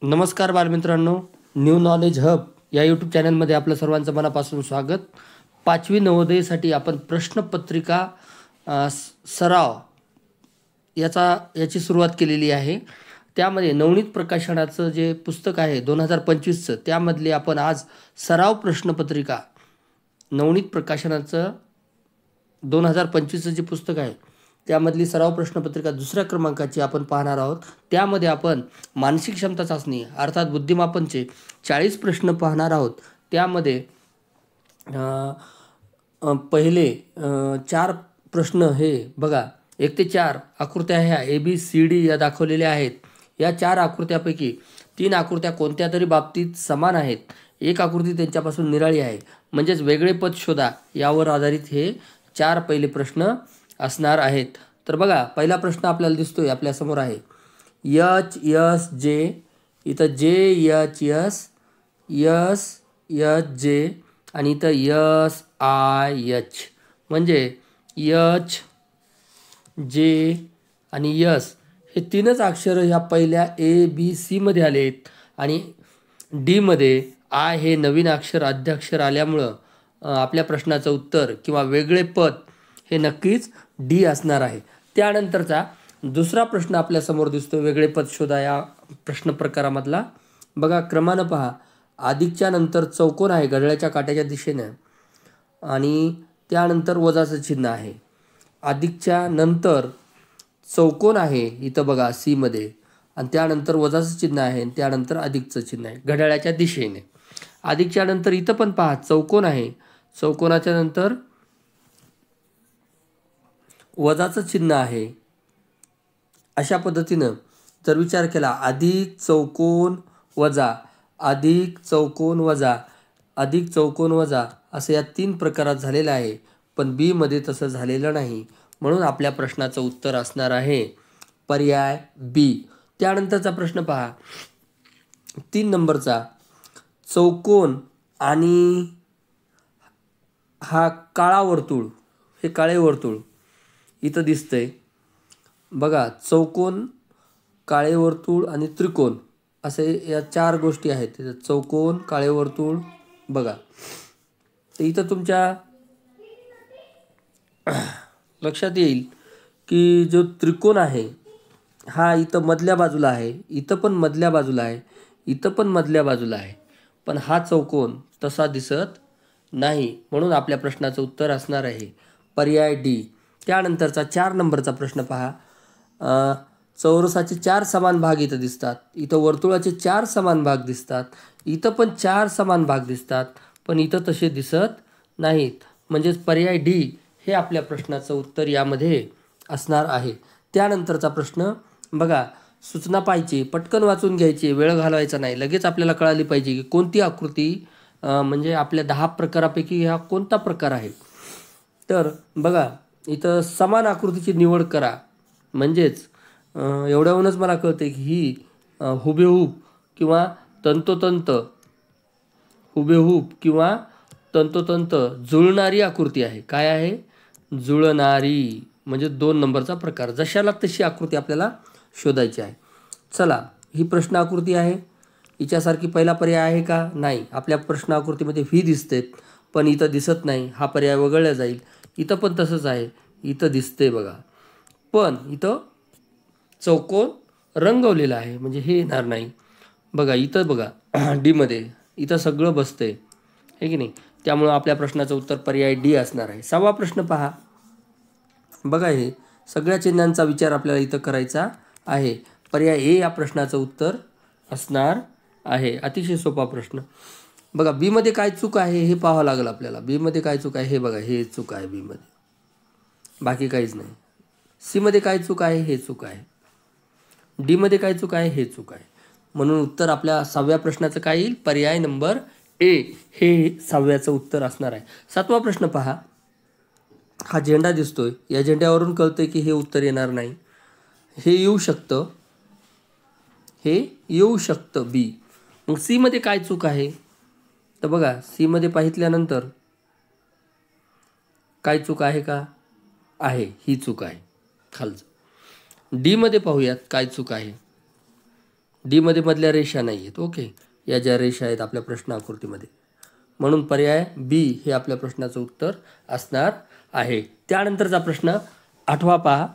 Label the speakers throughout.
Speaker 1: नमस्कार बालमित्रांनो, new knowledge hub या यूट्यूब चॅनलमध्ये आपलं सर्वांचं मनापासून स्वागत. 5वी नवोदयसाठी आपण प्रश्नपत्रिका सराव याची सुरुवात केलेली आहे. त्यामध्ये नवनीत प्रकाशनाचं जे पुस्तक आहे 2025चं, त्यामधले आपण आज सराव प्रश्नपत्रिका नवनीत प्रकाशनाचं 2025चं जे पुस्तक आहे त्यामधली सराव प्रश्नपत्रिका दुसऱ्या क्रमांकाची आपण पाहणार आहोत. त्यामध्ये आपण मानसिक क्षमता चाचणी अर्थात बुद्धिमापनचे 40 प्रश्न पाहणार आहोत. त्यामध्ये पहिले 4 प्रश्न हे बघा, 1 ते 4 आकृत्या ह्या ABCD या दाखवलेल्या आहेत. या 4 आकृत्यापैकी 3 आकृत्या कोणत्या तरी बाबतीत समान आहेत, एक आकृती त्यांच्यापासून निराळी आहे, म्हणजेच वेगळे पद शोधा. यावर आधारित हे 4 पहिले प्रश्न असणार आहेत. तर बघा, पहिला प्रश्न आपल्याला दिसतोय, आपल्यासमोर आहे. HSJ, इथं JHS, SHJ आणि इथं SIH, म्हणजे H, J आणि S हे 3च अक्षर ह्या पहिल्या ABC मध्ये आलेत आणि D मध्ये I हे नवीन अक्षर आद्याक्षर आल्यामुळं आपल्या प्रश्नाचं उत्तर किंवा वेगळे पद हे नक्कीच D असणार आहे. त्यानंतरचा दुसरा प्रश्न आपल्यासमोर दिसतो, वेगळे पद शोधा या प्रश्न प्रकारामधला. बघा, क्रमानं पहा. अधिकच्या नंतर चौकोन आहे घड्याळाच्या काट्याच्या दिशेनं आणि त्यानंतर वजाचं चिन्ह आहे. अधिकच्या नंतर चौकोन आहे इथं बघा C मध्ये, आणि त्यानंतर वजाचं चिन्ह आहे आणि त्यानंतर अधिकचं चिन्ह आहे घड्याळाच्या दिशेने. अधिकच्या नंतर इथं पण पहा, चौकोन आहे, चौकोनाच्या नंतर वजाचं चिन्ह आहे. अशा पद्धतीनं जर विचार केला, अधिक चौकोन वजा, अधिक चौकोन वजा, अधिक चौकोन वजा, असं या 3 प्रकारात झालेलं आहे. पण B मध्ये तसं झालेलं नाही, म्हणून आपल्या प्रश्नाचं उत्तर असणार आहे पर्याय B. त्यानंतरचा प्रश्न पहा, 3 नंबरचा. चौकोन आणि हा काळा वर्तुळ, हे काळे वर्तुळ इथं दिसतंय बघा. चौकोन, काळे वर्तुळ आणि त्रिकोण असे या 4 गोष्टी आहेत. तिथं चौकोन, काळे वर्तुळ बघा. तर इथं तुमच्या लक्षात येईल की जो त्रिकोण आहे हा इथं मधल्या बाजूला आहे, इथं पण मधल्या बाजूला आहे, इथं पण मधल्या बाजूला आहे, पण हा चौकोन तसा दिसत नाही, म्हणून आपल्या प्रश्नाचं उत्तर असणार आहे पर्याय D. त्यानंतरचा 4 नंबरचा प्रश्न पहा. चौरसाचे 4 समान भाग इथं दिसतात, इथं वर्तुळाचे 4 समान भाग दिसतात, इथं पण 4 समान भाग दिसतात, पण इथं तसे दिसत नाहीत, म्हणजेच पर्याय D हे आपल्या प्रश्नाचं उत्तर यामध्ये असणार आहे. त्यानंतरचा प्रश्न बघा, सूचना पाहिजे, पटकन वाचून घ्यायची, वेळ घालवायचा नाही, लगेच आपल्याला कळाली पाहिजे की कोणती आकृती म्हणजे आपल्या 10 प्रकारापैकी हा कोणता प्रकार आहे. तर बघा, इथं समान आकृतीची निवड करा, म्हणजेच एवढ्याहूनच मला कळते की ही हुबेहूब किंवा तंतोतंत, हुबेहूब किंवा तंतोतंत जुळणारी आकृती आहे. काय आहे? जुळणारी, म्हणजे 2 नंबरचा प्रकार. जशाला तशी आकृती आपल्याला शोधायची आहे. चला, ही प्रश्न आकृती आहे, हिच्यासारखी पहिला पर्याय आहे का? नाही. आपल्या प्रश्न आकृतीमध्ये व्ही दिसते, पण इथं दिसत नाही, हा पर्याय वगळला जाईल. इथं पण तसंच आहे, इथं दिसते बघा, पण इथं चौकोन रंगवलेला आहे, म्हणजे हे येणार नाही. बघा, इथं बघा D मध्ये इथं सगळं बसतंय, आहे की नाही, त्यामुळं आपल्या प्रश्नाचं उत्तर पर्याय D असणार आहे. 6वा प्रश्न पहा. बघा, हे सगळ्या चिन्हांचा विचार आपल्याला इथं करायचा आहे. पर्याय A या प्रश्नाचं उत्तर असणार आहे. अतिशय सोपा प्रश्न. बघा, B मध्ये काय चूक आहे हे पाहावं लागेल आपल्याला. B मध्ये काय चूक आहे हे बघा, हे चूक आहे B मध्ये, बाकी काहीच नाही. C मध्ये काय चूक आहे हे चूक आहे, D मध्ये काय चूक आहे हे चूक आहे, म्हणून उत्तर आपल्या 6व्या प्रश्नाचं काय येईल? पर्याय नंबर A हे 6व्याचं उत्तर असणार आहे. 7वा प्रश्न पहा. हा झेंडा दिसतोय, या झेंड्यावरून कळतंय की हे उत्तर येणार नाही, हे येऊ शकतं, हे येऊ शकतं B. मग C मध्ये काय चूक आहे? तर बघा, C मध्ये पाहितल्यानंतर काय चूक आहे का? आहे, ही चूक आहे खालचं. D मध्ये पाहूयात काय चूक आहे. डी मध्ये मधल्या रेषा नाही आहेत. ओके, या ज्या रेषा आहेत आपल्या प्रश्न आकृतीमध्ये, म्हणून पर्याय बी हे आपल्या प्रश्नाचं उत्तर असणार आहे. त्यानंतरचा प्रश्न 8वा पहा.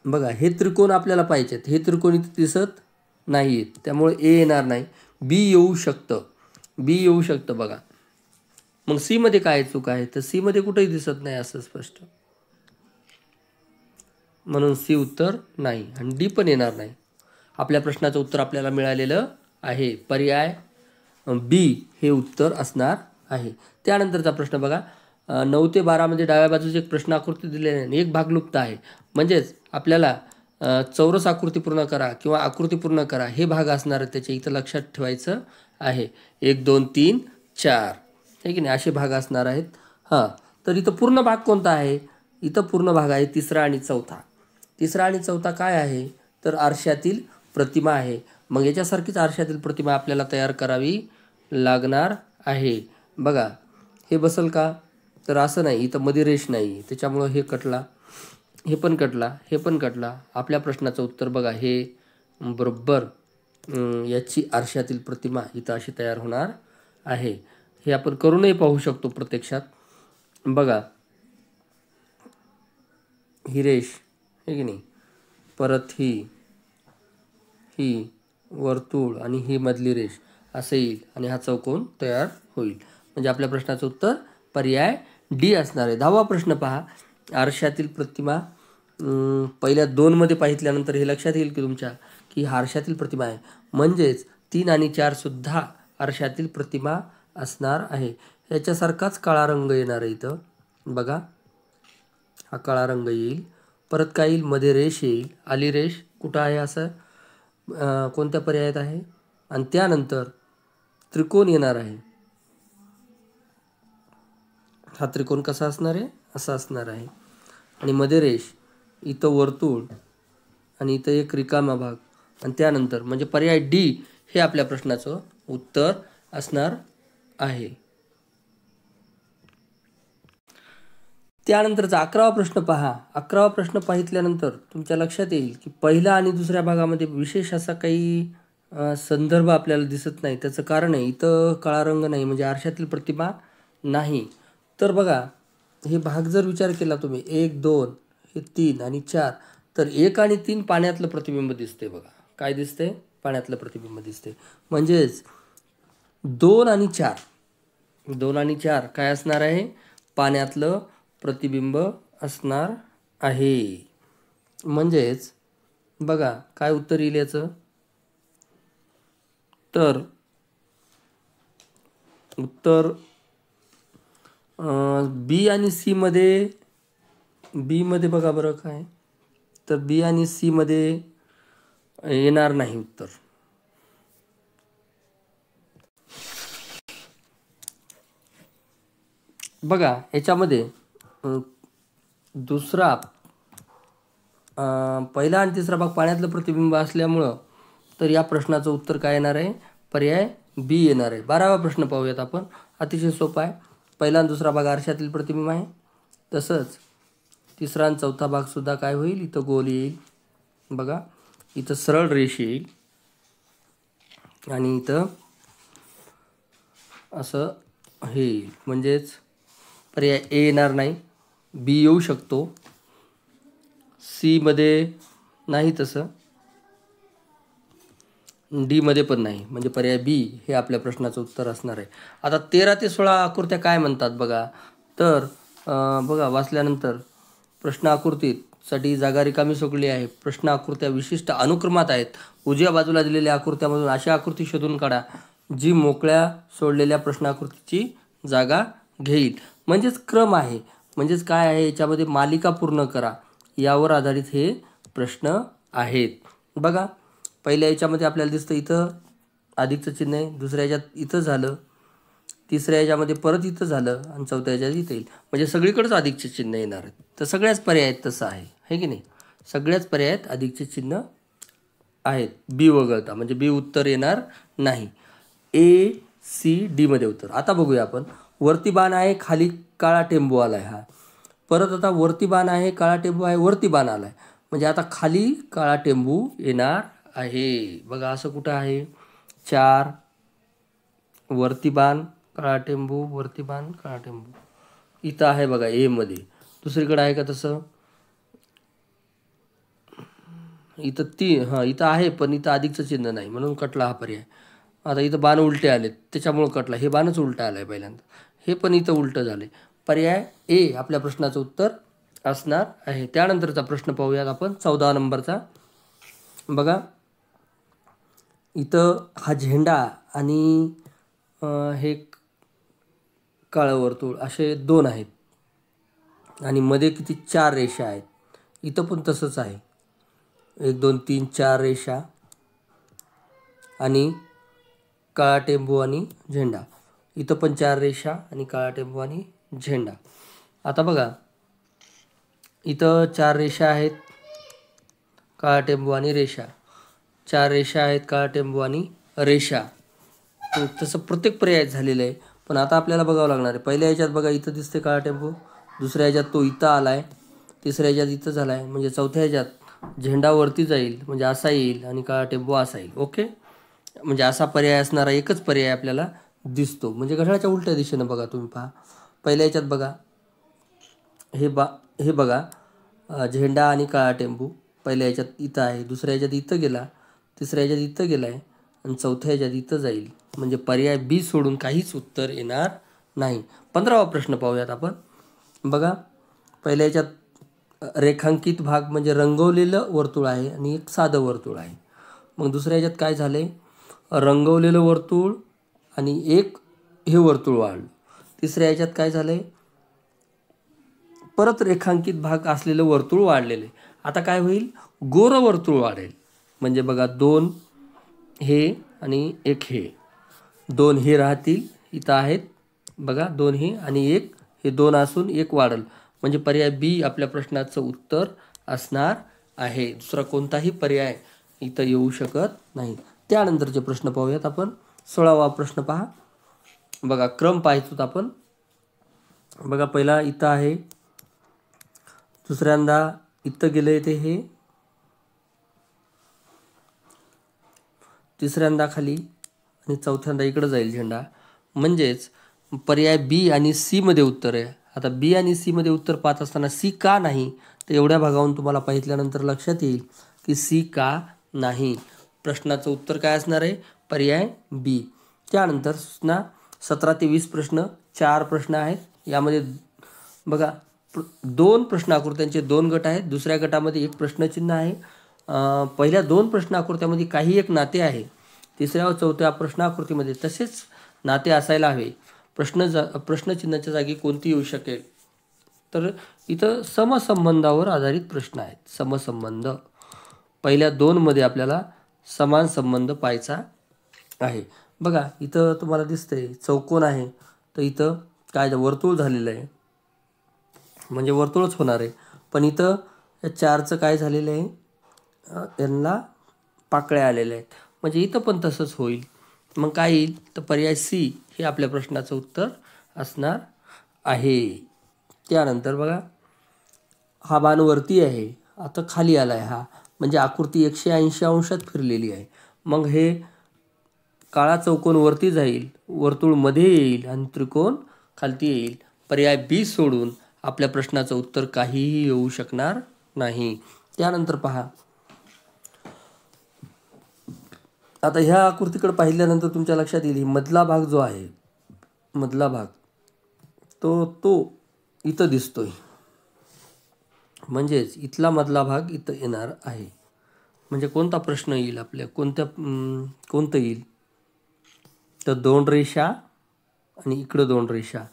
Speaker 1: बघा, हे त्रिकोण आपल्याला पाहिजेत. हे त्रिकोण इथे दिसत नाहीत, त्यामुळे ए येणार नाही. बी येऊ शकतं, बी येऊ शकतं. बघा, मग सी मध्ये काय चूक आहे? तर सी मध्ये कुठेही दिसत नाही असं स्पष्ट, म्हणून सी उत्तर नाही. आणि डी पण येणार नाही. आपल्या प्रश्नाचं उत्तर आपल्याला मिळालेलं आहे. पर्याय बी हे उत्तर असणार आहे. त्यानंतरचा प्रश्न बघा, 9 ते 12 मध्ये डाव्या बाजूची एक प्रश्न आकृती दिलेली आहे, एक भाग लुप्त आहे. म्हणजेच आपल्याला चौरस आकृती पूर्ण करा किंवा आकृती पूर्ण करा हे भाग असणार आहे. त्याच्या इथं लक्षात ठेवायचं आहे. 1 2 3 4 आहे की नाही, असे भाग असणार आहेत. हां, तर इथं पूर्ण भाग कोणता आहे? इथं पूर्ण भाग आहे तिसरा आणि चौथा. तिसरा आणि चौथा काय आहे? तर आरशातील प्रतिमा आहे. मग याच्यासारखीच आरशातील प्रतिमा आपल्याला तयार करावी लागणार आहे. बघा, हे बसल का? तर असं नाही, इथं मध्ये रेष नाही, त्याच्यामुळं हे कटला, हे पण कटला, हे पण कटला. आपल्या प्रश्नाचं उत्तर बघा, हे बरोबर याची आरशातील प्रतिमा इथं अशी तयार होणार आहे. हे आपण करूनही पाहू शकतो प्रत्यक्षात. बघा, ही रेष आहे की नाही, परत ही वर्तुळ आणि ही मधली रेष असं येईल आणि हा चौकोन तयार होईल. म्हणजे आपल्या प्रश्नाचं उत्तर पर्याय डी असणार आहे. 10वा प्रश्न पहा. आरशातील प्रतिमा पहिल्या 2 मध्ये पाहिल्यानंतर हे लक्षात येईल की तुमच्या की हा आरशातील प्रतिमा आहे. म्हणजेच 3 आणि 4 सुद्धा आरशातील प्रतिमा असणार आहे. याच्यासारखाच काळा रंग येणार आहे इथं. बघा, हा काळा रंग येईल. परत काय येईल? मध्ये रेष येईल. आली रेष कुठं आहे? असं कोणत्या पर्यायात आहे? आणि त्यानंतर त्रिकोण येणार आहे. हा त्रिकोण कसा असणार आहे? असा असणार आहे. आणि मध्ये रेष, इथं वर्तुळ आणि इथं एक रिकामा भाग. आणि त्यानंतर म्हणजे पर्याय डी हे आपल्या प्रश्नाचं उत्तर असणार आहे. त्यानंतरचा 11वा प्रश्न पहा. 11वा प्रश्न पाहिल्यानंतर तुमच्या लक्षात येईल की पहिल्या आणि दुसऱ्या भागामध्ये विशेष असा काही संदर्भ आपल्याला दिसत नाही. त्याचं कारण आहे इथं काळा रंग नाही, म्हणजे आरशातील प्रतिमा नाही. तर बघा, हे भाग जर विचार केला तुम्ही, 1 2 हे 3 आणि 4, तर 1 आणि 3 पाण्यातलं प्रतिबिंब दिसते. बघा, काय दिसते? पाण्यातलं प्रतिबिंब दिसते. म्हणजेच 2 आणि 4 काय असणार आहे? पाण्यातलं प्रतिबिंब असणार आहे. म्हणजेच बघा, काय उत्तर येईल याचं? तर उत्तर बी आणि सी मध्ये, बी मध्ये बघा बरं काय, तर बी आणि सी मध्ये येणार नाही उत्तर. बघा, याच्यामध्ये दुसरा पहिला आणि तिसरा भाग पाण्यातलं प्रतिबिंब असल्यामुळं तर या प्रश्नाचं उत्तर काय येणार आहे? पर्याय बी येणार आहे. 12वा प्रश्न पाहूयात आपण. अतिशय सोपा आहे. पहिला आणि दुसरा भाग आरशातील प्रतिबिंब आहे. तसंच तिसरा आणि चौथा भाग सुद्धा काय होईल? इथं गोल येईल. बघा, इथं सरळ रेष येईल आणि इथं असं हे येईल. म्हणजेच पर्याय ए येणार नाही, बी येऊ शकतो, सी मध्ये नाही, तसं डी मध्ये पण नाही. म्हणजे पर्याय बी हे आपल्या प्रश्नाचं उत्तर असणार आहे. आता 13 ते 16 आकृत्या काय म्हणतात बघा. तर बघा, वाचल्यानंतर प्रश्न आकृतीसाठी जागा रिकामी सोडली आहे. प्रश्न आकृत्या विशिष्ट अनुक्रमात आहेत. उजव्या बाजूला दिलेल्या आकृत्यामधून अशी आकृती शोधून काढा जी मोकळ्या सोडलेल्या प्रश्न आकृतीची जागा घेईल. म्हणजेच क्रम आहे. म्हणजेच काय आहे? याच्यामध्ये मालिका पूर्ण करा यावर आधारित हे प्रश्न आहेत. बघा, पहिल्या याच्यामध्ये आपल्याला दिसतं इथं अधिकचं चिन्ह आहे, दुसऱ्या याच्यात इथं झालं, तिसऱ्या याच्यामध्ये परत इथं झालं आणि चौथ्या याच्यात इथं येईल. म्हणजे सगळीकडेच अधिकचे चिन्ह येणार आहेत. तर सगळ्याच पर्यायात तसं आहे की नाही? सगळ्याच पर्यायात अधिकचे चिन्ह आहेत बी वगळता. म्हणजे बी उत्तर येणार नाही. ए सी डी मध्ये उत्तर. आता बघूया आपण. वरती बाण आहे, खाली काळा टेंबू आला आहे. हा परत आता वरती बाण आहे, काळा टेंबू आहे, वरती बाण आला आहे. म्हणजे आता खाली काळा टेंबू येणार आहे. बघा असं कुठं आहे, 4 वरती बाण काळा टेंबू, वरती बाण काळा टेंबू इथं आहे बघा ए मध्ये. दुसरीकडे आहे का तसं? इथं इथं आहे, पण इथं अधिकचं चिन्ह नाही म्हणून कटला हा पर्याय. आता इथं बाण उलटे आले त्याच्यामुळं कटला. हे बाणच उलटा आलाय पहिल्यांदा, हे पण इथं उलटं झालंय. पर्याय ए आपल्या प्रश्नाचं उत्तर असणार आहे. त्यानंतरचा प्रश्न पाहूयात आपण 14 नंबरचा. बघा इथं हा झेंडा आणि हे काळं वर्तुळ असे 2 आहेत आणि मध्ये किती 4 रेषा आहेत. इथं पण तसंच आहे, 1 2 3 4 रेषा आणि काळा टेंबू आणि झेंडा. इथं पण 4 रेषा आणि काळा टेंबू आणि झेंडा. आता बघा इथं 4 रेषा आहेत, काळा टेंबू आणि रेषा. 4 रेषा आहेत, काळा टेंबू आणि रेषा. तसं प्रत्येक पर्याय झालेलं आहे. पण आता आपल्याला बघावं लागणार आहे. पहिल्या ह्याच्यात बघा इथं दिसते काळा टेंबू, दुसऱ्या ह्याच्यात तो इथं आला आहे, तिसऱ्या ह्याच्यात इथं झाला आहे, म्हणजे चौथ्या ह्याच्यात झेंडा वरती जाईल म्हणजे असा येईल आणि काळा टेंबू असा येईल. ओके, म्हणजे असा पर्याय असणारा एकच पर्याय आपल्याला दिसतो. म्हणजे घड्याळाच्या उलट्या दिशेनं बघा तुम्ही पहा. पहिल्या ह्याच्यात बघा हे बघा झेंडा आणि काळा टेंबू पहिल्या ह्याच्यात इथं आहे, दुसऱ्या ह्याच्यात इथं गेला, तिसऱ्या ह्याच्यात इथं गेला आहे आणि चौथ्या ह्याच्यात इथं जाईल. म्हणजे पर्याय बी सोडून काहीच उत्तर येणार नाही. 15वा प्रश्न पाहूयात आपण. बघा पहिल्या ह्याच्यात रेखांकित भाग म्हणजे रंगवलेलं वर्तुळ आहे आणि एक साधं वर्तुळ आहे. मग दुसऱ्या ह्याच्यात काय झाले, रंगवलेलं वर्तुळ आणि एक हे वर्तुळ वाढलं. तिसऱ्या ह्याच्यात काय झालंय, परत रेखांकित भाग असलेलं वर्तुळ वाढलेले. आता काय होईल, गोर वर्तुळ वाढेल. म्हणजे बघा 2 हे आणि 1 हे, 2 हे राहतील इथं आहेत बघा, 2 हे आणि 1 हे 2 असून 1 वाढल. म्हणजे पर्याय बी आपल्या प्रश्नाचं उत्तर असणार आहे. दुसरा कोणताही पर्याय इथं येऊ शकत नाही. त्यानंतरचे प्रश्न पाहूयात आपण. 16वा प्रश्न पहा. बघा क्रम पाहायचो आपण. बघा पहिला इथं आहे, दुसऱ्यांदा इथं गेले ते हे, तिसऱ्यांदा खाली आणि चौथ्यांदा इकडं जाईल झेंडा. म्हणजेच पर्याय बी आणि सी मध्ये उत्तर आहे. आता बी आणि सी मध्ये उत्तर पाहत असताना सी का नाही, तर एवढ्या भागावरून तुम्हाला पाहिल्यानंतर लक्षात येईल की सी का नाही. प्रश्नाचं उत्तर काय असणार आहे, पर्याय बी. त्यानंतर सूचना 17 ते 20 प्रश्न, 4 प्रश्न आहेत. यामध्ये बघा 2 प्रश्न आकृत्यांचे 2 गट आहेत. दुसऱ्या गटामध्ये 1 प्रश्नचिन्ह आहे. पहिल्या 2 प्रश्न आकृत्यामध्ये काही एक नाते आहे. तिसऱ्या व चौथ्या प्रश्न आकृतीमध्ये तसेच नाते असायला हवे. प्रश्नचिन्हाच्या जागी कोणती येऊ शकेल, तर इथं समसंबंधावर आधारित प्रश्न आहेत. समसंबंध पहिल्या 2 मध्ये आपल्याला समान संबंध पाहायचा आहे. बघा इथं तुम्हाला दिसतंय चौकोन आहे, तर इथं काय वर्तुळ झालेलं आहे म्हणजे वर्तुळच होणार आहे. पण इथं या 4चं काय झालेलं आहे, यांना पाकळ्या आलेल्या आहेत. म्हणजे इथं पण तसंच होईल. मग काय येईल, तर पर्याय सी हे आपल्या प्रश्नाचं उत्तर असणार आहे. त्यानंतर बघा हा बाण वरती आहे, आता खाली आला आहे. हा म्हणजे आकृती 180 अंशात फिरलेली आहे. मग हे काळा चौकोन वरती जाईल, वर्तुळ मध्ये येईल आणि त्रिकोण खालती येईल. पर्याय बी सोडून आपल्या प्रश्नाचं उत्तर काहीही येऊ शकणार नाही. त्यानंतर पहा, आता ह्या आकृतीकडे पाहिल्यानंतर तुमच्या लक्षात येईल मधला भाग जो आहे, मधला भाग तो इथं दिसतोय. म्हणजेच इथला मधला भाग इथं येणार आहे. म्हणजे कोणता प्रश्न येईल आपल्या, कोणतं येईल, तर 2 रेषा आणि इकडं 2 रेषा,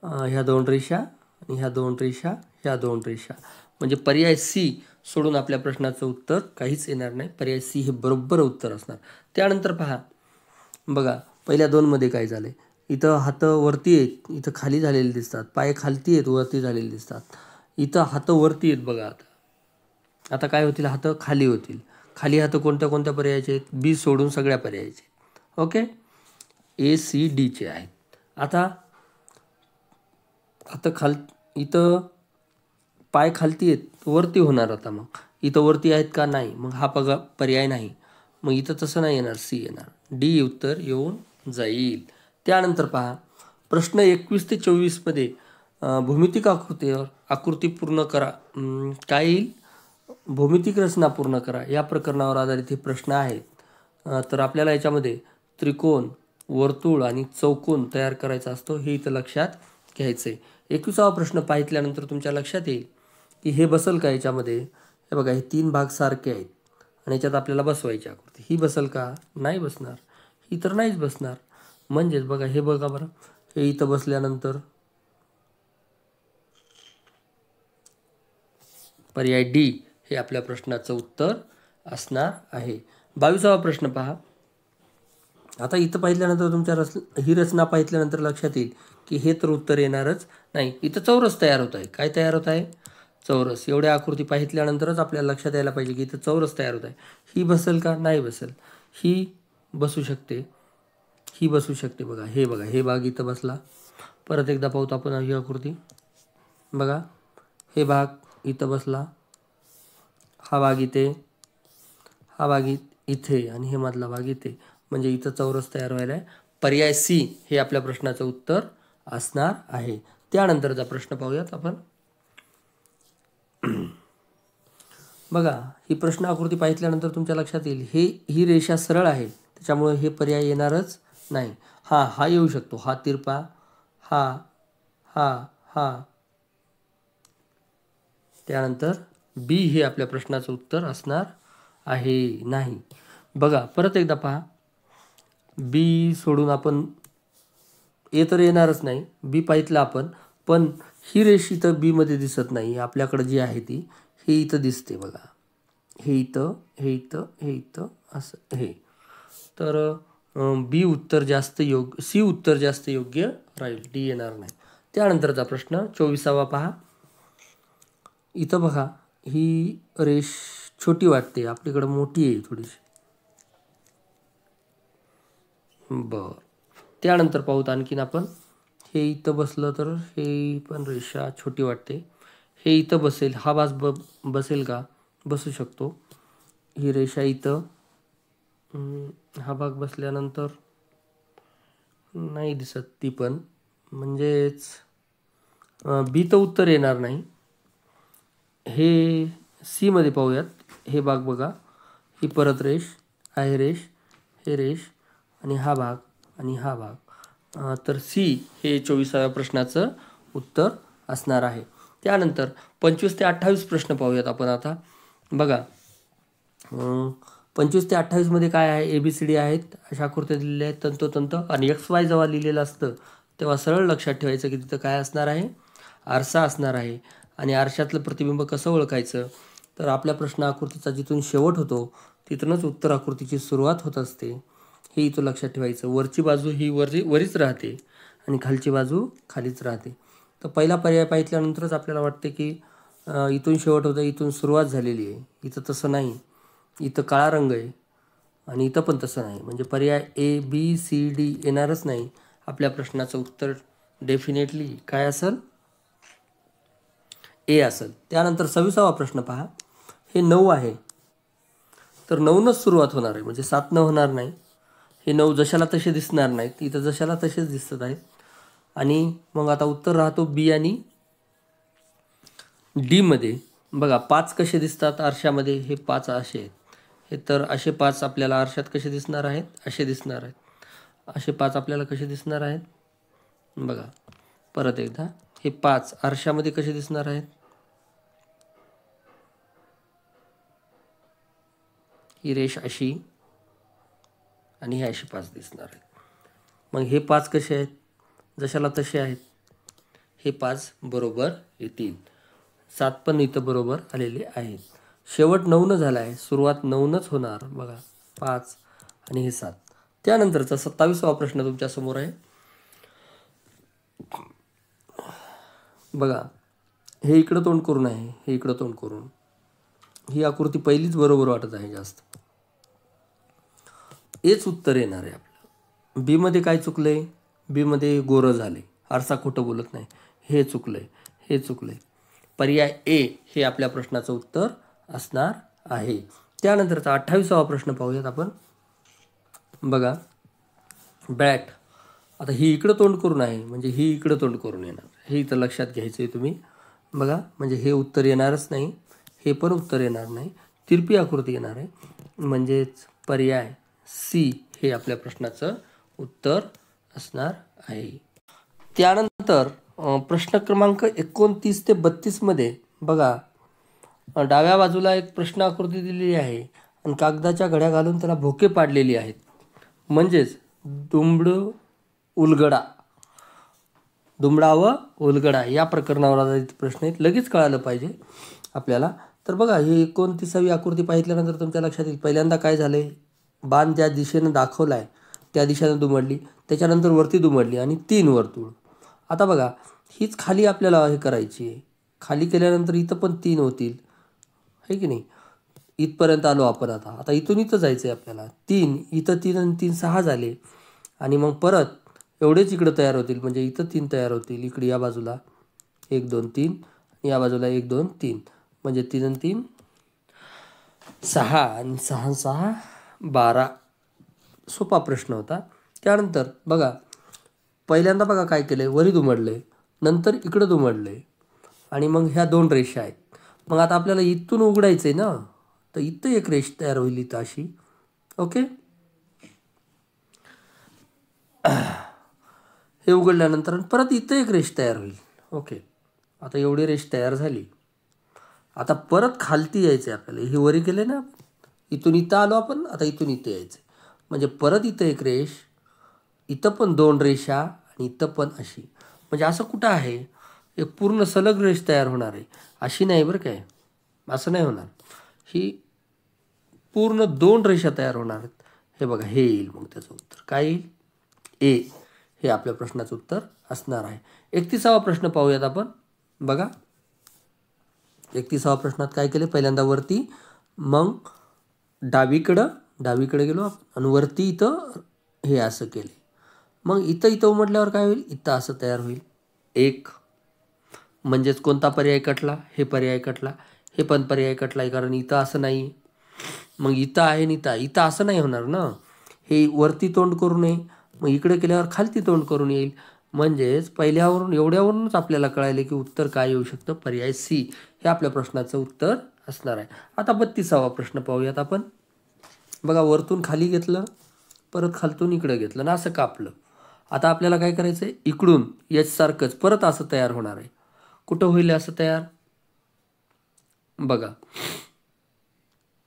Speaker 1: ह्या 2 रेषा आणि ह्या 2 रेषा, ह्या 2 रेषा. म्हणजे पर्याय सी सोडून आपल्या प्रश्नाचं उत्तर काहीच येणार नाही. पर्याय सी हे बरोबर उत्तर असणार. त्यानंतर पहा, बघा पहिल्या 2 मध्ये काय झाले, इथं हात वरती आहेत, इथं खाली झालेले दिसतात. पाय खालती आहेत, वरती झालेले दिसतात. इथं हात वरती आहेत बघा. आता काय होतील, हात खाली होतील. खाली हात कोणत्या कोणत्या पर्यायाचे आहेत, बी सोडून सगळ्या पर्यायाचे. ओके, ए सी डीचे आहेत. आता इथं पाय खालती आहेत वरती होणार. आता मग इथं वरती आहेत का? नाही. मग हा पर्याय नाही. मग इथं तसं नाही येणार, सी येणार. डी उत्तर येऊन जाईल. त्यानंतर पहा प्रश्न 21 ते 24मध्ये भौमितिक आकृती पूर्ण करा. काय येईल? भौमितिक रचना पूर्ण करा या प्रकरणावर आधारित हे प्रश्न आहेत. तर आपल्याला याच्यामध्ये त्रिकोण, वर्तुळ आणि चौकोन तयार करायचा असतो, हे इथं लक्षात घ्यायचं आहे. 21वा प्रश्न पाहिल्यानंतर तुमच्या लक्षात येईल की हे बसल का याच्यामध्ये. हे बघा, हे 3 भाग सारखे आहेत आणि याच्यात आपल्याला बसवायची आकृती. ही बसल का? नाही बसणार. ही तर नाहीच बसणार. म्हणजेच बघा, हे बघा बरं, हे इथं बसल्यानंतर पर्याय डी हे आपल्या प्रश्नाचं उत्तर असणार आहे. 22वा प्रश्न पहा. आता इथं पाहिल्यानंतर तुमच्या ही रचना पाहिल्यानंतर लक्षात येईल की हे तर उत्तर येणारच नाही. इथं चौरस तयार होत आहे. काय तयार होत आहे? चौरस. एवढ्या आकृती पाहिल्यानंतरच आपल्याला लक्षात यायला पाहिजे की इथं चौरस तयार होत आहे. ही बसेल का? नाही बसेल. ही बसू शकते, ही बसू शकते. बघा, हे भाग इथं बसला. परत एकदा पाहतो आपण ही आकृती. बघा, हे भाग इथं बसला, हा भाग इथे, हा भाग इथे आणि हे मधला भाग इथे. म्हणजे इथं चौरस तयार व्हायला आहे. पर्याय सी हे आपल्या प्रश्नाचं उत्तर असणार आहे. त्यानंतरचा प्रश्न पाहूयात आपण. बघा, ही प्रश्न आकृती पाहिल्यानंतर तुमच्या लक्षात येईल ही रेषा सरळ आहे, त्याच्यामुळे हे पर्याय येणारच नाही. हा येऊ शकतो. हा तिरपा, हा. त्यानंतर बी हे आपल्या प्रश्नाचं उत्तर असणार आहे नाही. बघा, परत एकदा पहा. बी सोडून आपण ए तर येणारच नाही. बी पाहितलं आपण, पण ही रेष इथं बी मध्ये दिसत नाही. आपल्याकडे जी आहे ती हे इथं दिसते. बघा, हे इथं असं हे. तर बी उत्तर जास्त योग्य, सी उत्तर जास्त योग्य राहील. डी येणार नाही. त्यानंतरचा प्रश्न 24वा पहा. इथं बघा, ही रेष छोटी वाटते, आपल्याकडे मोठी आहे थोडीशी. बरं, त्यानंतर पाहूत आणखीन आपण. हे इथं बसलं तर हे पण रेषा छोटी वाटते. हे इथं बसेल, हा भाग बसेल का? बसू शकतो. ही रेषा इथं, हा भाग बसल्यानंतर नाही दिसत ती पण. म्हणजेच बी तर उत्तर येणार नाही. हे सी मध्ये पाहूयात. हे भाग बघा, ही परत रेष आहे, हे रेष आणि हा भाग आणि हा भाग. तर सी हे 24व्या प्रश्नाचं उत्तर असणार आहे. त्यानंतर 25 ते 28 प्रश्न पाहूयात आपण आता. बघा, 25 ते 28 मध्ये काय आहे? ABCD आहेत, अशा आकृत्या दिलेल्या आहेत तंतोतंत. आणि XY जेव्हा लिहिलेलं असतं तेव्हा सरळ लक्षात ठेवायचं की तिथं काय असणार आहे? आरसा असणार आहे. आणि आरशातलं प्रतिबिंब कसं ओळखायचं? तर आपल्या प्रश्न आकृतीचा जिथून शेवट होतो तिथूनच उत्तर आकृतीची सुरुवात होत असते. हे इथं लक्षात ठेवायचं. वरची बाजू ही वरीच राहते आणि खालची बाजू खालीच राहते. तर पहिला पर्याय पाहिल्यानंतरच आपल्याला वाटते की इथून शेवट होतं, इथून सुरुवात झालेली आहे. इथं तसं नाही. इथं काळा रंग आहे आणि इथं पण तसं नाही. म्हणजे पर्याय ABCD येणारच नाही. आपल्या प्रश्नाचं उत्तर डेफिनेटली काय असेल? ए असेल. त्यानंतर 26वा प्रश्न पहा. हे 9 आहे, तर 9नच सुरुवात होणार आहे, म्हणजे 7 होणार नाही. हे 9 जशाला तसे दिसणार नाहीत, इथं जशाला तसेच दिसत आहेत. आणि मग आता उत्तर राहतो बी आणि डी मध्ये. बघा, 5 कसे दिसतात आरशामध्ये? हे 5 असे आहेत. हे तर असे 5 आपल्याला आरशात कसे दिसणार आहेत? असे दिसणार आहेत. असे 5 आपल्याला कसे दिसणार आहेत? बघा, परत एकदा, हे 5 आरशामध्ये कसे दिसणार आहेत? ही रेष अशी आणि हे अशी 5 दिसणार आहेत. मग हे 5 कसे आहेत? जशाला तसे आहेत. हे 5 बरोबर येतील. 7 पण इथं बरोबर आलेले आहेत. शेवट 9 झाला आहे, सुरुवात 9नच होणार. बघा, 5 आणि हे 7. त्यानंतरचा 27वा प्रश्न तुमच्या समोर आहे. बघा, हे इकडं तोंड करून आहे, हे इकडं तोंड करून. ही आकृती पहिलीच बरोबर वाटत आहे जास्त. हेच उत्तर येणार आहे आपलं. बी मध्ये काय चुकलंय? बी मध्ये गोरं झाले, आरसा खोटं बोलत नाही, हे चुकलंय. पर्याय ए हे आपल्या प्रश्नाचं उत्तर असणार आहे. त्यानंतरचा 28वा प्रश्न पाहूयात आपण. बघा, बॅट. आता ही इकडं तोंड करून आहे, म्हणजे ही इकडं तोंड करून येणार. हे इथं लक्षात घ्यायचं आहे तुम्ही. बघा, म्हणजे हे उत्तर येणारच नाही, हे पण उत्तर येणार नाही, तिरपी आकृती येणार आहे. म्हणजेच पर्याय सी हे आपल्या प्रश्नाचं उत्तर असणार आहे. त्यानंतर प्रश्न क्रमांक 29 ते 32 मध्ये बघा, डाव्या बाजूला एक प्रश्न आकृती दिलेली आहे आणि कागदाच्या घड्या घालून त्याला भोके पाडलेली आहेत. म्हणजेच दुमडा व उलगडा या प्रकरणावर आधारित प्रश्न आहेत. लगेच कळालं पाहिजे आपल्याला. तर बघा, ही 29वी आकृती पाहिल्यानंतर तुमच्या लक्षात येईल पहिल्यांदा काय झाले, बाण ज्या दिशेनं दाखवला आहे त्या दिशेनं दुमडली, त्याच्यानंतर वरती दुमडली आणि 3 वर्तुळ. आता बघा, हीच खाली आपल्याला हे करायची आहे. खाली केल्यानंतर इथं पण 3 होतील, आहे की नाही. इथपर्यंत आलो आपण. आता इथून इथं जायचं आहे आपल्याला. 3 इथं, 3 आणि 3 6 झाले. आणि मग परत एवढेच इकडं तयार होतील, म्हणजे इथं 3 तयार होतील. इकडे या बाजूला 1 2 3, या बाजूला 1 2 3, म्हणजे 3 आणि 3 6 आणि 6 6 12. सोपा प्रश्न होता. त्यानंतर बघा, पहिल्यांदा बघा काय केलं आहे, वरी दुमडलं आहे, नंतर इकडं दुमडलं आहे आणि मग ह्या 2 रेषा आहेत. मग आता आपल्याला इथून उघडायचं आहे ना, तर इथं एक रेष तयार होईल इथं अशी. ओके, हे उघडल्यानंतर परत इथं एक रेष तयार होईल. ओके, आता एवढी रेष तयार झाली. आता परत खालती यायचं आहे आपल्याला. हे वरी केले ना, इथून इथं आलो आपण, आता इथून इथं यायचं आहे. म्हणजे परत इथं एक रेष, इथं पण 2 रेषा आणि इथं पण अशी. म्हणजे असं कुठं आहे, एक पूर्ण सलग रेष तयार होणार आहे. अशी नाही बरं काय, असं नाही होणार. ही पूर्ण 2 रेषा तयार होणार आहेत. हे बघा, हे येईल. मग त्याचं उत्तर काय येईल, ए हे आपल्या प्रश्नाचं उत्तर असणार आहे. 31वा प्रश्न पाहूयात आपण. बघा, 31वा प्रश्नात काय केले, पहिल्यांदा वरती, मग डावीकडे गेलो आणि वरती इथं हे असं केले. मग इथं उमटल्यावर काय होईल, इथं असं तयार होईल 1. म्हणजेच कोणता पर्याय कटला, हे पर्याय कटला. हे पण पर्याय कटला आहे, कारण इथं असं नाही. मग इथं आहे आणि इथं असं नाही होणार ना. हे वरती तोंड करू नये, मग इकडे केल्यावर खालती तोंड करून येईल. म्हणजेच पहिल्यावरून एवढ्यावरूनच आपल्याला कळायले की उत्तर काय येऊ शकतं, पर्याय सी हे आपल्या प्रश्नाचं उत्तर असणार आहे. आता 32वा प्रश्न पाहूयात आपण. बघा, वरतून खाली घेतलं, परत खालतून इकडं घेतलं ना, असं कापलं. आता आपल्याला काय करायचं आहे, इकडून याच्यासारखंच परत असं तयार होणार आहे. कुठं होईल असं तयार, बघा,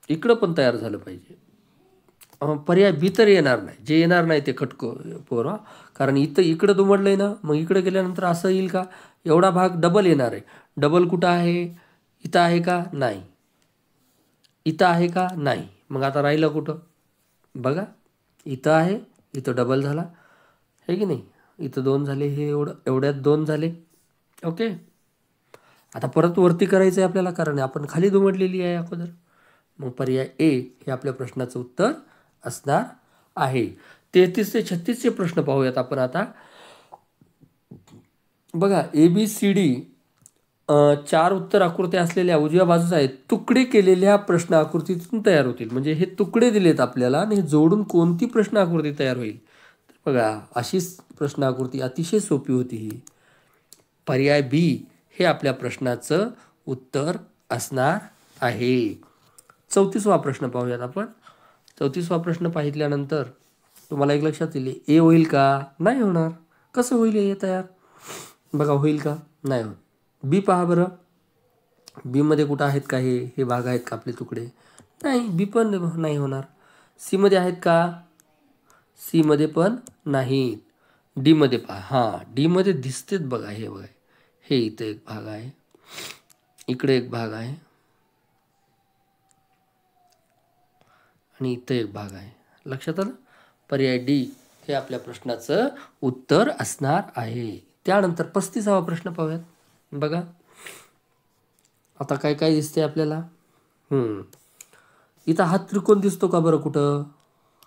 Speaker 1: इकडं पण तयार झालं पाहिजे. पर्याय बी तर येणार नाही, जे येणार नाही ते खटको पोरा. कारण इकडं दुमडलं आहे ना, मग इकडे गेल्यानंतर असं येईल का, एवढा भाग डबल येणार आहे. डबल कुठं आहे, इथं आहे का, नाही. इथं आहे का, नाही. मग आता राहिलं कुठं, बघा, इथं आहे, इथं डबल झाला, आहे की नाही. इथं 2 झाले, हे एवढ्यात 2 झाले. ओके, आता परत वरती करायचं आहे आपल्याला, कारण आपण खाली दुमडलेली आहे अगोदर. मग पर्याय ए हे आपल्या प्रश्नाचं उत्तर असणार आहे. 33 ते 36चे प्रश्न पाहूयात आपण आता. बघा, ABCD 4 उत्तर आकृत्या असलेल्या उजव्या बाजूचा आहे तुकडे केलेल्या प्रश्न आकृतीतून तयार होतील. म्हणजे हे तुकडे दिलेत आपल्याला आणि हे जोडून कोणती प्रश्न आकृती तयार होईल. तर बघा, अशीच प्रश्न आकृती अतिशय सोपी होती ही. पर्याय बी हे आपल्या प्रश्नाचं उत्तर असणार आहे. 34वा प्रश्न पाहूयात आपण. 34वा प्रश्न पाहिल्यानंतर तुम्हाला एक लक्षात येईल, ए होईल का, नाही होणार. कसं होईल हे तयार, बघा, होईल का, नाही होत. बी पहा बरं, बीमध्ये कुठं आहेत का, हे भाग आहेत का आपले तुकडे, नाही. बी पण नाही होणार. सीमध्ये आहेत का, सीमध्ये पण नाही. डीमध्ये पहा, हां, डीमध्ये दिसतेच बघा. हे बघा, हे इथं एक भाग आहे, इकडे एक भाग आहे आणि इथं एक भाग आहे. लक्षात आलं. पर्याय डी हे आपल्या प्रश्नाचं उत्तर असणार आहे. त्यानंतर 35वा प्रश्न पाहूयात. बघा, आता काय काय दिसते आपल्याला. इथं हा त्रिकोण दिसतो का बरं कुठं,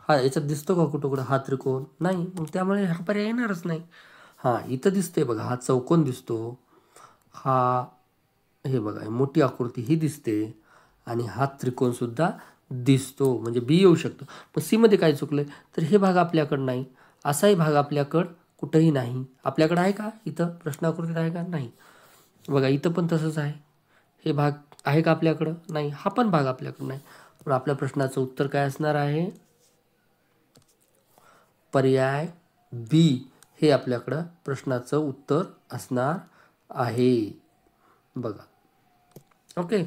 Speaker 1: याच्यात दिसतो का कुठं हा त्रिकोण, नाही. मग त्यामुळे हा पर्याय येणारच नाही. इथं दिसते बघा, हा चौकोन दिसतो, हा हे बघा मोठी आकृती ही दिसते आणि हा त्रिकोणसुद्धा दिसतो, म्हणजे बी येऊ शकतो. पण सीमध्ये काय चुकलं आहे, तर हे भाग आपल्याकडं नाही, असाही भाग आपल्याकडं कुठंही नाही. आपल्याकडं आहे का इथं प्रश्नाकृतीत आहे का? नाही. बघा इथं पण तसंच आहे. हे भाग आहे का आपल्याकडं? नाही. हा पण भाग आपल्याकडं नाही. पण आपल्या प्रश्नाचं उत्तर काय असणार आहे? पर्याय बी हे आपल्याकडं प्रश्नाचं उत्तर असणार आहे. बघा. ओके.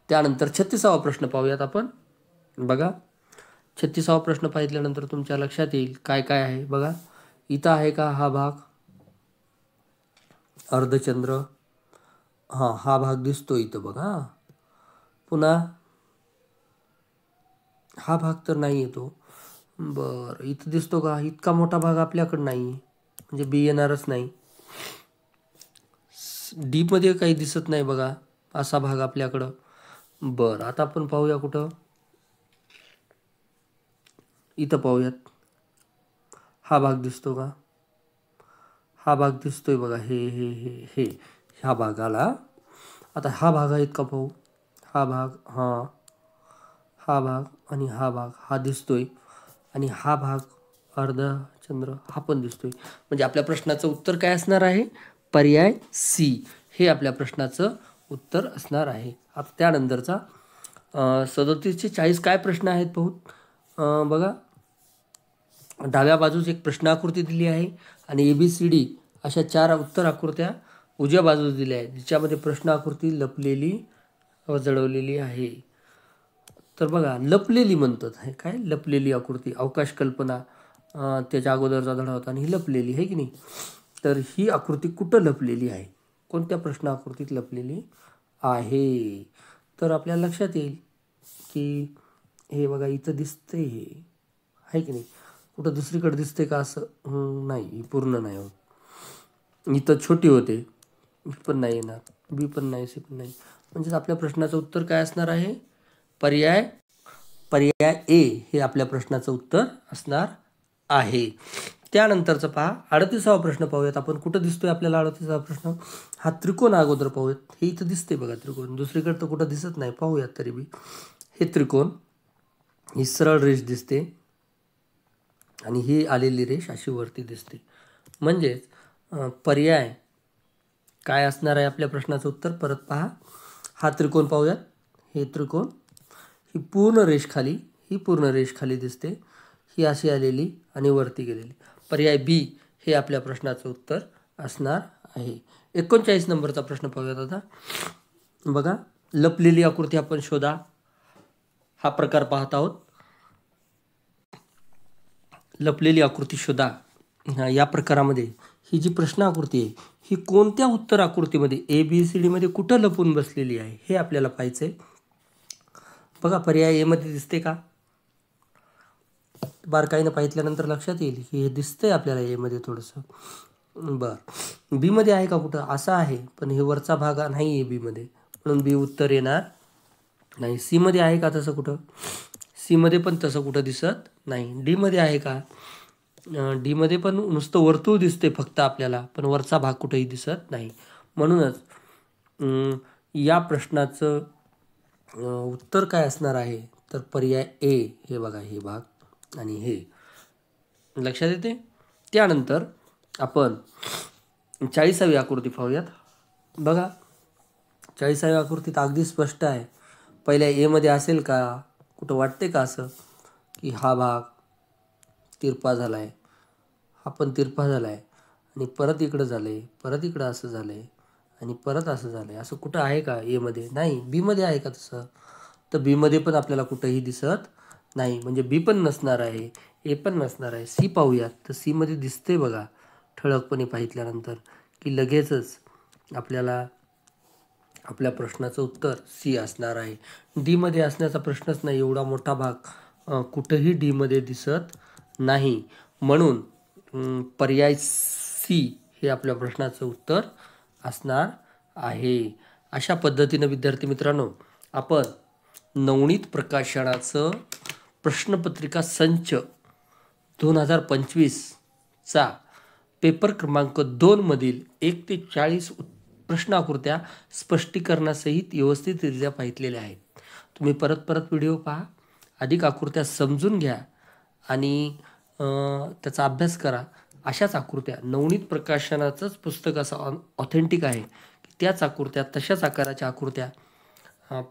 Speaker 1: त्यानंतर 36वा प्रश्न पाहूयात आपण. बघा 36वा प्रश्न पाहिल्यानंतर तुमच्या लक्षात येईल काय काय आहे. बघा इथं आहे का हा भाग अर्धचंद्र? हां, हा भाग दिसतो इथं बघा. पुन्हा हा भाग तर नाही येतो. बरं इथं दिसतो का? इतका मोठा भाग आपल्याकडं नाही, म्हणजे बी येणारच नाही. डी मध्ये काही दिसत नाही बघा असा भाग आपल्याकडं. बरं आता आपण पाहूया कुठं, इथं पाहूयात. हा भाग दिसतो का? हा भाग दिसतोय बघा. हे ह्या भागाला. आता हा भाग आहेत का पाहू? हा भाग, हां, हा भाग आणि हा भाग हा दिसतोय आणि हा भाग अर्धचंद्र हा पण दिसतोय. म्हणजे आपल्या प्रश्नाचं उत्तर काय असणार आहे? पर्याय सी हे आपल्या प्रश्नाचं उत्तर असणार आहे. आता त्यानंतरचा 37 ते 40 काय प्रश्न आहेत पाहू. बघा डाव्या बाजूस एक प्रश्नाकृती दिली आहे आणि ABCD अशा 4 उत्तर आकृत्या उजव्या बाजूस दिल्या आहेत, ज्याच्यामध्ये प्रश्न आकृती लपलेली व जळवलेली आहे. तर बघा लपलेली म्हणतात आहे काय, लपलेली आकृती अवकाश कल्पना त्याच्या अगोदरचा धडा होता आणि ही लपलेली आहे की नाही. तर ही आकृती कुठं लपलेली आहे, कोणत्या प्रश्न आकृतीत लपलेली आहे? तर आपल्या लक्षात येईल की हे बघा इथं दिसते हे आहे की नाही. कुठं दुसरीकडे दिसते का असं? नाही, पूर्ण नाही होत. इथं छोटी होते, बी पण नाही येणार, बी पण नाही, सी पण नाही. म्हणजेच आपल्या प्रश्नाचं उत्तर काय असणार आहे? पर्याय पर्याय ए हे आपल्या प्रश्नाचं उत्तर असणार आहे. त्यानंतरचं पहा 38वा प्रश्न पाहूयात आपण. कुठं दिसतोय आपल्याला 38वा प्रश्न? हा त्रिकोण अगोदर पाहूयात. हे इथं दिसते बघा त्रिकोण, दुसरीकडे तर कुठं दिसत नाही. पाहूयात तरी बी हे त्रिकोण, ही सरळ रेष दिसते आणि ही आलेली रेष अशी वरती दिसते. म्हणजेच पर्याय काय असणार आहे आपल्या प्रश्नाचं उत्तर? परत पहा, हा त्रिकोण पाहूयात. हे त्रिकोण, ही पूर्ण रेष खाली, ही पूर्ण रेष खाली दिसते, ही अशी आलेली आणि वरती गेलेली. पर्याय बी हे आपल्या प्रश्नाचं उत्तर असणार आहे. 39 नंबरचा प्रश्न पाहूयात आता. बघा लपलेली आकृती आपण शोधा हा प्रकार पाहत आहोत. लपलेली आकृती शोधा या प्रकारामध्ये ही जी प्रश्न आकृती आहे ही कोणत्या उत्तर आकृतीमध्ये ABCD मध्ये कुठं लपून बसलेली आहे हे आपल्याला पाहायचं आहे. बघा पर्याय ए मध्ये दिसते का? बारकाईनं पाहिल्यानंतर लक्षात येईल की हे दिसतंय आपल्याला ए मध्ये थोडंसं. बरं बी मध्ये आहे का कुठं? असं आहे पण हे वरचा भाग नाही आहे बी मध्ये, म्हणून बी उत्तर येणार नाही. सी मध्ये आहे का तसं कुठं? सी मध्ये पण तसं कुठं दिसत नाही. डी मध्ये आहे का? डी मध्ये पण नुसतं वर्तुळ दिसते फक्त आपल्याला, पण वरचा भाग कुठेही दिसत नाही. म्हणूनच या प्रश्नाचं उत्तर काय असणार आहे? तर पर्याय ए हे बघा, हे भाग आणि हे लक्षात येते. त्यानंतर आपण 40वी आकृती पाहूयात. बघा 40वी आकृतीत अगदी स्पष्ट आहे. पहिल्या ए मध्ये असेल का? कुठं वाटते का असं की हा भाग तिरपा झाला आहे, हा पण तिरपा झाला आहे आणि परत इकडं झालं आहे, परत इकडं असं झालं आहे आणि परत असं झालं आहे, असं कुठं आहे का ए मध्ये? नाही. बी मध्ये आहे का तसं? तर बी मध्ये पण आपल्याला कुठंही दिसत नाही, म्हणजे बी पण नसणार आहे, ए पण नसणार आहे. सी पाहूयात. तर सी मध्ये दिसते बघा ठळकपणे पाहिल्यानंतर की लगेचच आपल्याला आपल्या प्रश्नाचं उत्तर सी असणार आहे. डी मध्ये असण्याचा प्रश्नच नाही, एवढा मोठा भाग कुठंही डी मध्ये दिसत नाही. म्हणून पर्याय सी हे आपल्या प्रश्नाचं उत्तर असणार आहे. अशा पद्धतीनं विद्यार्थी मित्रांनो आपण नवनीत प्रकाशनाचं प्रश्नपत्रिका संच 2025चा पेपर क्रमांक 2 मधील 1 ते 40 प्रश्न आकृत्या स्पष्टीकरणासहित व्यवस्थितरित्या पाहिलेल्या आहेत. तुम्ही परत परत व्हिडिओ पहा, अधिक आकृत्या समजून घ्या आणि त्याचा अभ्यास करा. अशाच आकृत्या नवनीत प्रकाशनाचंच पुस्तक असं ऑथेंटिक आहे की त्याच आकृत्या, तशाच आकाराच्या आकृत्या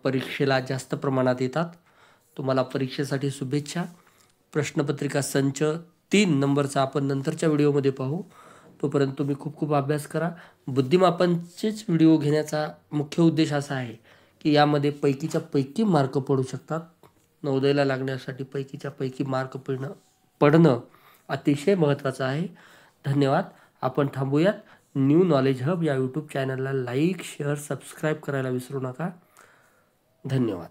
Speaker 1: परीक्षेला जास्त प्रमाणात येतात. तुम्हाला परीक्षेसाठी शुभेच्छा. प्रश्नपत्रिका संच 3 नंबरचा आपण नंतरच्या व्हिडिओमध्ये पाहू. तोपर्यंत तुम्ही खूप खूप अभ्यास करा. बुद्धिमापनचेच व्हिडिओ घेण्याचा मुख्य उद्देश असा आहे की यामध्ये पैकीच्या पैकी मार्क पडू शकतात. नवोदयला लागण्यासाठी पैकीच्या पैकी मार्क पडणं अतिशय महत्त्वाचं आहे. धन्यवाद. आपण थांबूयात. न्यू नॉलेज हब या यूट्यूब चॅनलला लाईक, शेअर, सबस्क्राईब करायला विसरू नका. धन्यवाद.